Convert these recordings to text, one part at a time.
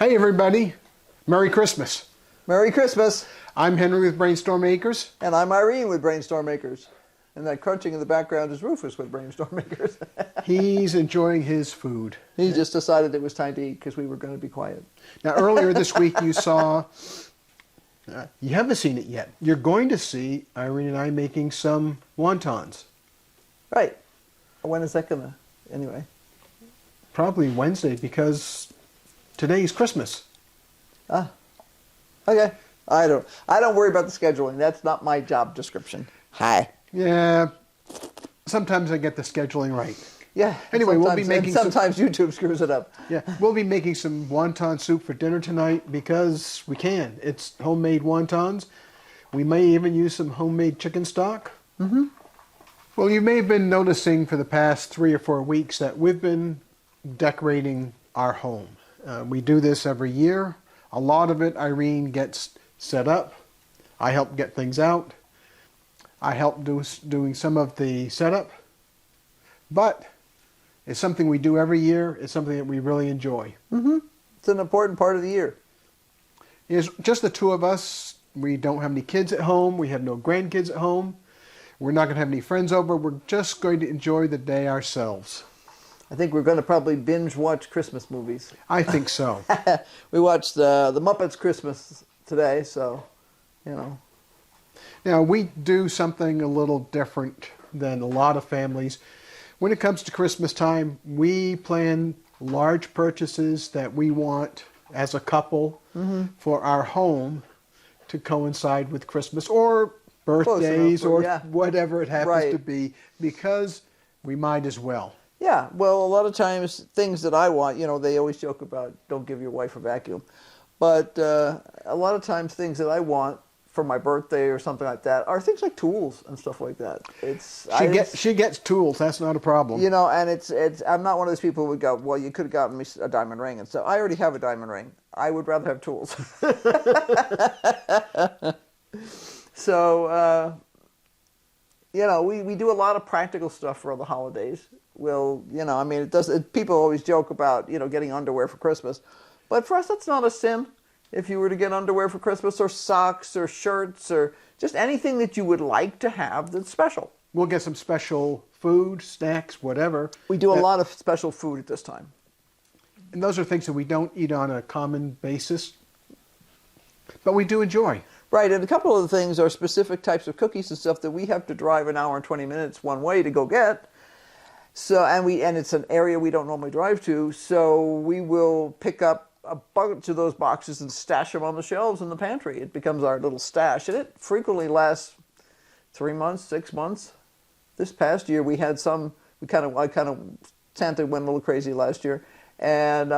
Hey everybody, Merry Christmas. Merry Christmas. I'm Henry with BrainStormAcres. And I'm Irene with BrainStormAcres. And that crunching in the background is Rufus with BrainStormAcres. He's enjoying his food. He just decided it was time to eat because we were going to be quiet. Now earlier this week you saw, you haven't seen it yet, you're going to see Irene and I making some wontons. Right. When is that going to, anyway? Probably Wednesday because today's Christmas. Ah, okay. I don't worry about the scheduling. That's not my job description. Hi. Yeah, sometimes I get the scheduling right. Yeah. Anyway, we'll be making sometimes YouTube screws it up. Yeah, we'll be making some wonton soup for dinner tonight because we can. It's homemade wontons. We may even use some homemade chicken stock. Mm-hmm. Well, you may have been noticing for the past 3 or 4 weeks that we've been decorating our home. We do this every year. A lot of it Irene gets set up. I help get things out. I help doing some of the setup. But it's something we do every year. It's something that we really enjoy. Mm-hmm. It's an important part of the year. It's just the two of us. We don't have any kids at home. We have no grandkids at home. We're not going to have any friends over. We're just going to enjoy the day ourselves. I think we're going to probably binge watch Christmas movies. I think so. We watched the Muppets Christmas today, so, you know. Now, we do something a little different than a lot of families. When it comes to Christmas time, we plan large purchases that we want as a couple for our home to coincide with Christmas or birthdays or whatever it happens to be, because we might as well. Yeah, well, a lot of times things that I want, you know, they always joke about don't give your wife a vacuum. But a lot of times things that I want for my birthday or something like that are things like tools and stuff like that. She gets tools, that's not a problem. You know, and I'm not one of those people who would go, well, you could have gotten me a diamond ring. And so I already have a diamond ring. I would rather have tools. So, you know, we do a lot of practical stuff for the holidays. Well, you know, I mean, people always joke about, you know, getting underwear for Christmas. But for us, that's not a sin. If you were to get underwear for Christmas or socks or shirts or just anything that you would like to have that's special. We'll get some special food, snacks, whatever. We do a lot of special food at this time. And those are things that we don't eat on a common basis, but we do enjoy. Right, and a couple of the things are specific types of cookies and stuff that we have to drive an hour and 20 minutes one way to go get. So, and it's an area we don't normally drive to, so we will pick up a bunch of those boxes and stash them on the shelves in the pantry. It becomes our little stash, and it frequently lasts 3 months, 6 months. This past year we had some. Santa went a little crazy last year, and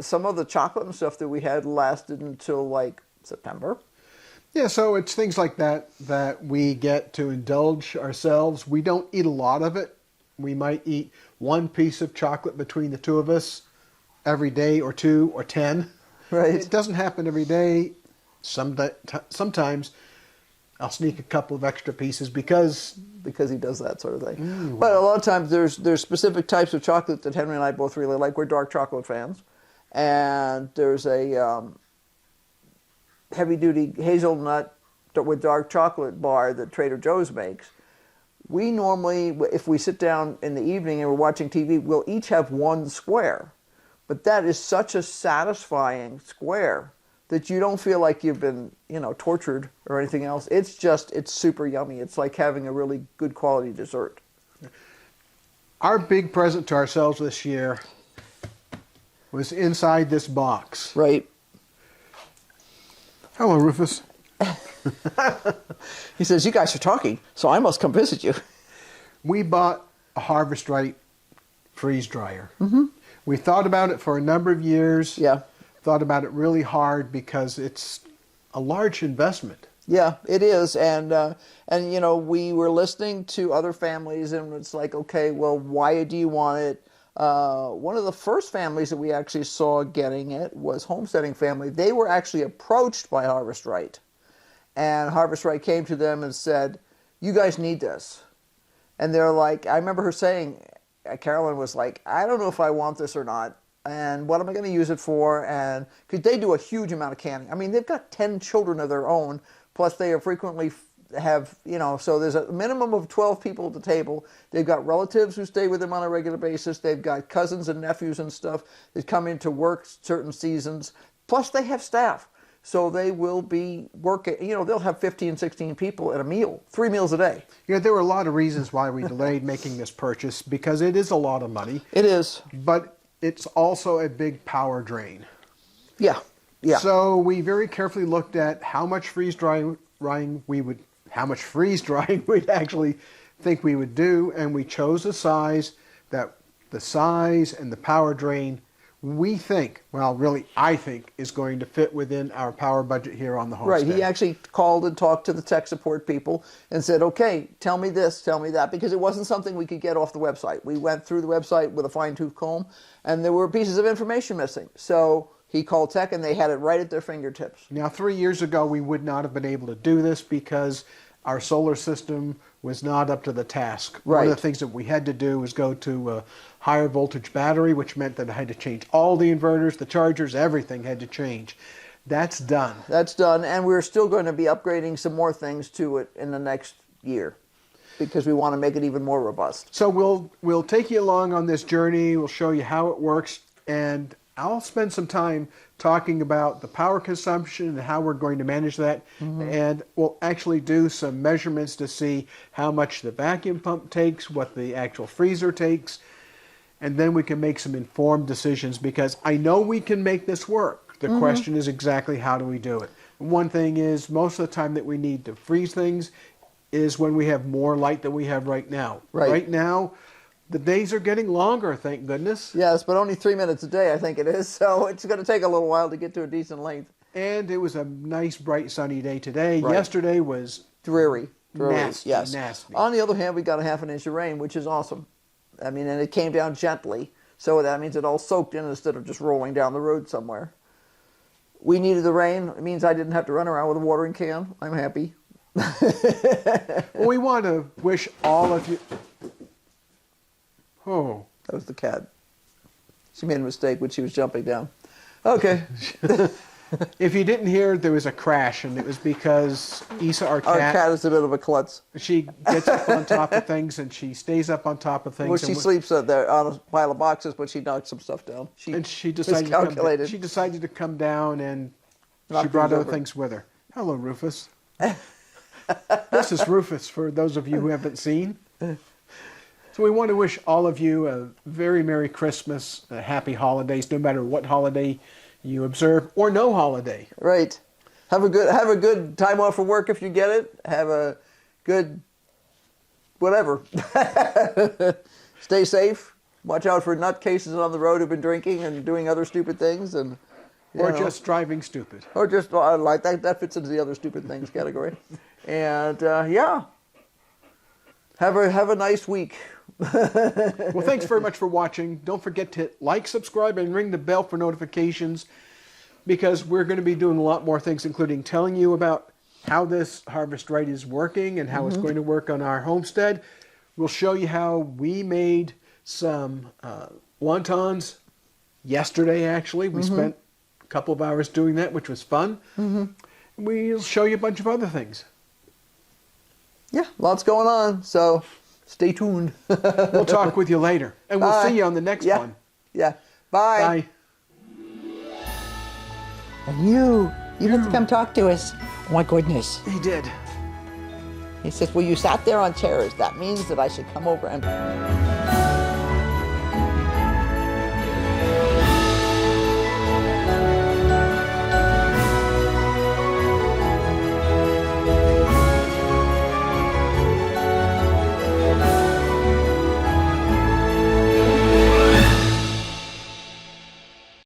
some of the chocolate and stuff that we had lasted until like September. Yeah, so it's things like that we get to indulge ourselves. We don't eat a lot of it. We might eat 1 piece of chocolate between the two of us every day, or 2 or 10. Right. It doesn't happen every day. Sometimes I'll sneak a couple of extra pieces because he does that sort of thing. But a lot of times there's specific types of chocolate that Henry and I both really like. We're dark chocolate fans. And there's a heavy-duty hazelnut with dark chocolate bar that Trader Joe's makes. We normally, if we sit down in the evening and we're watching TV, we'll each have 1 square. But that is such a satisfying square that you don't feel like you've been, you know, tortured or anything else. It's super yummy. It's like having a really good quality dessert. Our big present to ourselves this year was inside this box. Right. Hello, Rufus. He says, you guys are talking, so I must come visit you. We bought a Harvest Right freeze dryer. Mm-hmm. We thought about it for a number of years. Yeah. Thought about it really hard because it's a large investment. Yeah, it is. And you know, we were listening to other families, and it's like, okay, well, why do you want it? One of the first families that we actually saw getting it was Homesteading family. They were actually approached by Harvest Right. And Harvest Right came to them and said, you guys need this. And they're like, I remember her saying, Carolyn was like, I don't know if I want this or not. and what am I going to use it for? And because they do a huge amount of canning. I mean, they've got 10 children of their own, plus they are frequently have, so there's a minimum of 12 people at the table. They've got relatives who stay with them on a regular basis. They've got cousins and nephews and stuff that come in to work certain seasons. Plus they have staff. So they will be working, they'll have 15, 16 people at a meal, 3 meals a day. There were a lot of reasons why we delayed making this purchase, because it is a lot of money. It is. But it's also a big power drain. Yeah, yeah. So we very carefully looked at how much freeze drying we'd actually think we would do, and we chose a size that the size and the power drain we think, well, really, I think, is going to fit within our power budget here on the homestead. Right. He actually called and talked to the tech support people and said, okay, tell me this, tell me that, because it wasn't something we could get off the website. We went through the website with a fine-tooth comb, and there were pieces of information missing. So he called tech, and they had it right at their fingertips. Now, 3 years ago, we would not have been able to do this because our solar system was not up to the task. Right. One of the things that we had to do was go to a higher voltage battery, which meant that I had to change all the inverters, the chargers, everything had to change. That's done. That's done, and we're still going to be upgrading some more things to it in the next year because we want to make it even more robust. So we'll take you along on this journey. We'll show you how it works, and I'll spend some time talking about the power consumption and how we're going to manage that. Mm-hmm. And we'll actually do some measurements to see how much the vacuum pump takes, what the actual freezer takes, and then we can make some informed decisions, because I know we can make this work. The question is exactly how do we do it. One thing is, most of the time that we need to freeze things is when we have more light than we have right now. Right. Right now, the days are getting longer, thank goodness. Yes, but only 3 minutes a day, I think it is. So it's going to take a little while to get to a decent length. And it was a nice, bright, sunny day today. Right. Yesterday was dreary. Nasty, yes. nasty. On the other hand, we got a half an inch of rain, which is awesome. I mean, and it came down gently. So that means it all soaked in instead of just rolling down the road somewhere. We needed the rain. It means I didn't have to run around with a watering can. I'm happy. Well, we want to wish all of you... Oh. That was the cat. She made a mistake when she was jumping down. Okay. If you didn't hear, there was a crash, and it was because Isa, our cat is a bit of a klutz. She gets up on top of things, and she stays up on top of things. Well, she sleeps there on a pile of boxes, but she knocked some stuff down. She decided to come down, and she brought other things with her. Hello, Rufus. This is Rufus, for those of you who haven't seen. So we want to wish all of you a very Merry Christmas, happy holidays, no matter what holiday you observe, or no holiday. Right. Have a good time off from work if you get it. Have a good whatever. Stay safe. Watch out for nutcases on the road who've been drinking and doing other stupid things, and just driving stupid. Or just like that fits into the other stupid things category. And have a nice week. Well, thanks very much for watching. Don't forget to like, subscribe, and ring the bell for notifications, because we're going to be doing a lot more things, including telling you about how this Harvest Right is working and how it's going to work on our homestead. We'll show you how we made some wontons yesterday, actually. We spent a couple of hours doing that, which was fun. We'll show you a bunch of other things. Yeah, lots going on, so stay tuned. We'll talk with you later, and we'll see you on the next one. Yeah. Bye. Bye. And you have to come talk to us. Oh my goodness. He did. He says, well, you sat there on chairs. That means that I should come over and...